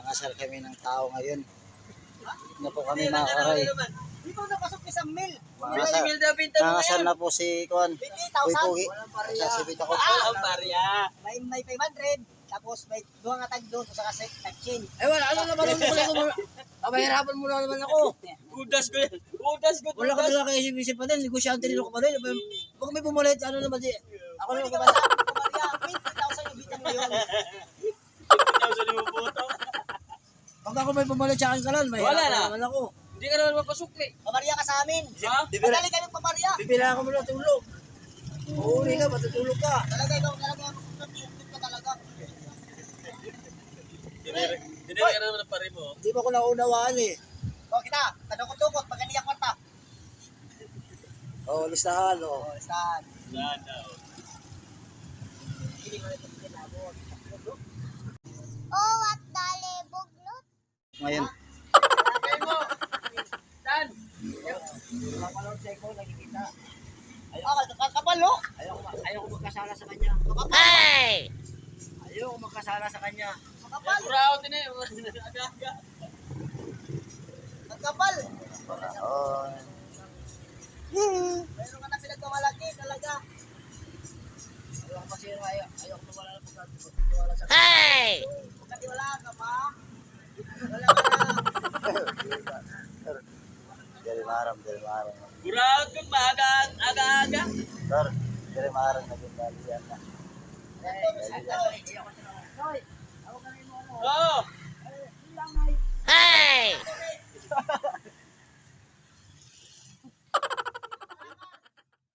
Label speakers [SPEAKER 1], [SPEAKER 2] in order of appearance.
[SPEAKER 1] Nangasal kami ng tao ngayon. Na po kami mga karay.
[SPEAKER 2] Di ba napasok isang mil?
[SPEAKER 1] Nangasal na po si Kuan.
[SPEAKER 2] 50,000.
[SPEAKER 1] Pugi. Sasibit ako.
[SPEAKER 2] May 500. Tapos may duha nga tag doon sa kasi tag-chain.
[SPEAKER 3] Eh wala, ano naman ang wala ko. Pabahirapan mo na naman ako.
[SPEAKER 4] Udas ko yan. Udas ko.
[SPEAKER 3] Wala ka talaga kay isip-isip pa din. Negosyante rin ako pa rin. Pag may pumalit, ano naman di. Ako
[SPEAKER 2] Hindi
[SPEAKER 3] naman
[SPEAKER 2] ka
[SPEAKER 3] kumala.
[SPEAKER 2] masabi ko Maria, 20,000 yung bitang ngayon.
[SPEAKER 3] Pag ako may pumalit sa akin kalan, may
[SPEAKER 4] Wala
[SPEAKER 3] hirapan
[SPEAKER 4] na.
[SPEAKER 3] naman ako.
[SPEAKER 4] Hindi ka naman mapasukli.
[SPEAKER 2] Pamaria ka sa amin.
[SPEAKER 4] Ha?
[SPEAKER 2] Madali kami pamaria.
[SPEAKER 3] Pipila ako muna tulog. Uuwi ka, matutulog ka.
[SPEAKER 2] Talaga ikaw talaga tutut ka talaga.
[SPEAKER 4] Hindi ka naman ang pare mo.
[SPEAKER 3] Hindi pa ko naunawaan eh.
[SPEAKER 2] O kita, kadukot-dukot pag aniya kwarta.
[SPEAKER 3] Oo, listahan o.
[SPEAKER 2] O, saan?
[SPEAKER 4] Saan daw?
[SPEAKER 2] Oh, what dali buglot?
[SPEAKER 1] Ngayon.
[SPEAKER 4] Kaya mo. Saan?
[SPEAKER 3] Kapalawag sa ikaw, nakikita.
[SPEAKER 2] Kapal, no?
[SPEAKER 3] Ayaw ko magkasala sa kanya.
[SPEAKER 2] Hey!
[SPEAKER 3] Ayaw ko magkasala sa kanya.
[SPEAKER 2] Kapal,
[SPEAKER 4] Kurao din eh. Aga-aga.
[SPEAKER 2] kapal.
[SPEAKER 1] Oh.
[SPEAKER 2] Mayroon ka na pinagmamalaki talaga.
[SPEAKER 3] Ayaw ko masira, ayaw ko mawala ng pagkatiwala sa kanya.
[SPEAKER 2] Hey! Pagkatiwala ka pa. Wala ka na.
[SPEAKER 1] Dari maram.
[SPEAKER 4] Kurao ko pa. Aga-aga.
[SPEAKER 1] Sir, dari maram na ginagawa na.
[SPEAKER 4] Oo.
[SPEAKER 2] Hey!